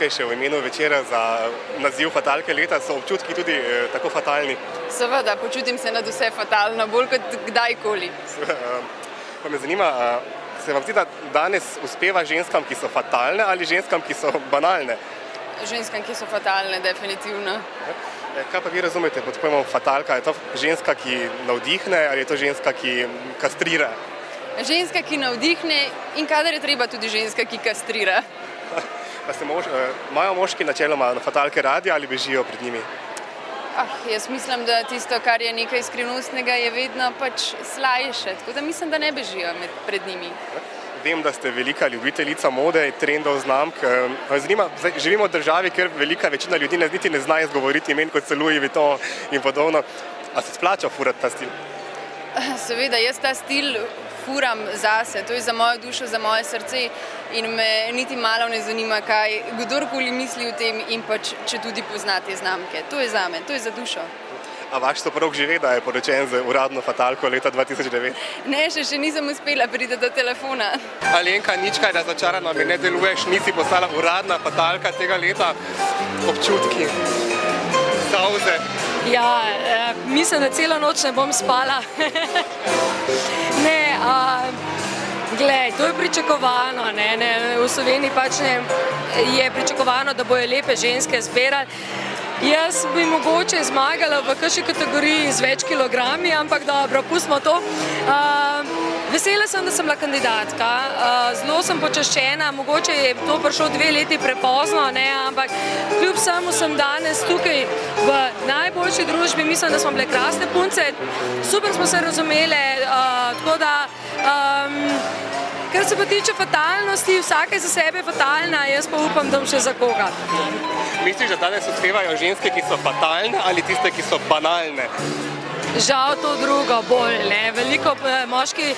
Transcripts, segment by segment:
tukaj še v imenu večera za naziv fatalke leta. So občutki tudi tako fatalni? Seveda, počutim se nad vse fatalno, bolj kot kdajkoli. Pa me zanima, se vam zdi, da danes uspeva ženskam, ki so fatalne, ali ženskam, ki so banalne? Ženskam, ki so fatalne, definitivno. Kaj pa vi razumete pod pojmom fatalka? Je to ženska, ki navdihne, ali je to ženska, ki kastrira? Ženska, ki navdihne in kadar je treba tudi ženska, ki kastrira. Pa imajo moški načeloma na fatalke radi ali bežijo pred njimi? Jaz mislim, da tisto, kar je nekaj skrivnostnega, je vedno pač slajše, tako da mislim, da ne bežijo pred njimi. Vem, da ste velika ljubiteljica mode, trendov, znamk. Zanima, živimo v državi, kjer velika večina ljudi niti ne zna izgovoriti imen, kot so Louis Vuitton in podobno. A se splača furati ta stil? Seveda, jaz ta stil furam zase, to je za mojo dušo, za moje srce in me niti malo ne zanima, kaj kdorkoli misli o tem in pač, če tudi pozna te znamke. To je zame, to je za dušo. A vaš soprog že ve, da je poročen z uradno fatalko leta 2009? Ne, še nisem uspela priti do telefona. Alenka, nič kaj razočarano, mi ne deluješ, nisi postala uradna fatalka tega leta. Občutki, solze. Ja, mislim, da celo noč ne bom spala. Ne, glej, to je pričakovano, v Sloveniji pač je pričakovano, da bojo lepe ženske zbirali. Jaz bi mogoče zmagala v kakšni kategoriji z več kilogrami, ampak dobro, pustimo to. Vesela sem, da sem bila kandidatka, zelo sem počaščena, mogoče je to prišlo 2 leti prepozno, ampak kljub vsemu sem danes tukaj v najboljši družbi, mislim, da smo bile krasne punce, super smo se razumele, tako da, kar se pa tiče fatalnosti, vsaka je za sebe fatalna, jaz pa upam, da bom še za koga. Misliš, da danes uspevajo ženske, ki so fatalne ali tiste, ki so banalne? Žal to drugo bolj, veliko moški,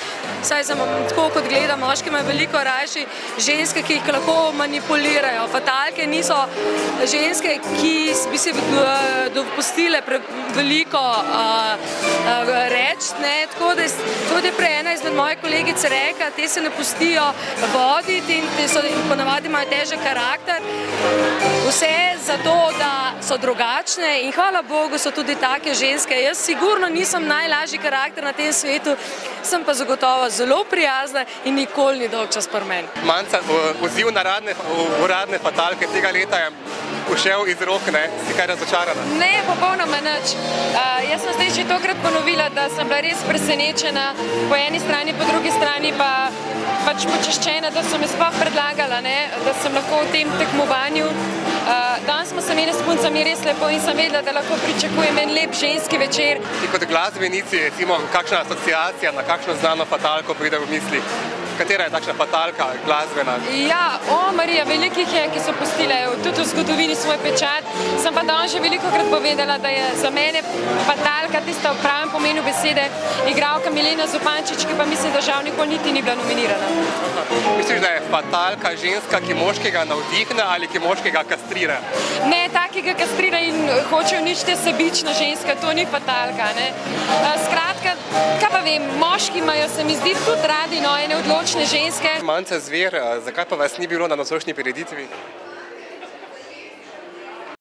saj sem tako kot gledam, moški imajo veliko rajši ženske, ki jih lahko manipulirajo. Fatalke niso ženske, ki bi se dopustile veliko reči, tako da je prej ena izmed mojih kolegic rekla, te se ne pustijo voditi in ponavadi imajo težek karakter. Vse zato, da so drugačne in hvala Bogu so tudi take ženske. Jaz sigurno nisem najlažji karakter na tem svetu, sem pa zagotovo zelo prijazna in nikoli ni dolg čas pri meni. Manca, odziv na uradne fatalke tega leta je ušel iz rok, si kaj razočarana? Ne, popolnoma nič. Jaz sem zdaj že tokrat ponovila, da sem bila res presenečena po eni strani, po drugi strani pa pač počaščena, da so me sploh predlagala, da sem lahko v tem tekmovanju. Danes smo se imeli s puncami res lepo in sem vedela, da lahko pričakujem en lep ženski večer. Ti kot glasbenici, recimo, kakšna asociacija na kakšno znano fatalko pride v misli? Katera je takšna fatalka, glasbena? Ja, Marija, velikih je, ki so pustile tudi v zgodovini svoj pečat. Sem pa danes že velikokrat povedala, da je za mene fatalka tista v pravem pomenu besede igralka Milena Zupančič, ki pa mislim, da žal nikoli niti ni bila nominirana. Misliš, da je fatalka ženska, ki moškega navdihne ali ki moškega kastrira? Ne, takega kastrira in hoče uničiti sebična ženska, to ni fatalka. Skratka, kaj pa vem, moški imajo, se mi zdi, tudi radi ene odločne ženske. Manca Zver, zakaj pa vas ni bilo na nocojšnji prireditvi?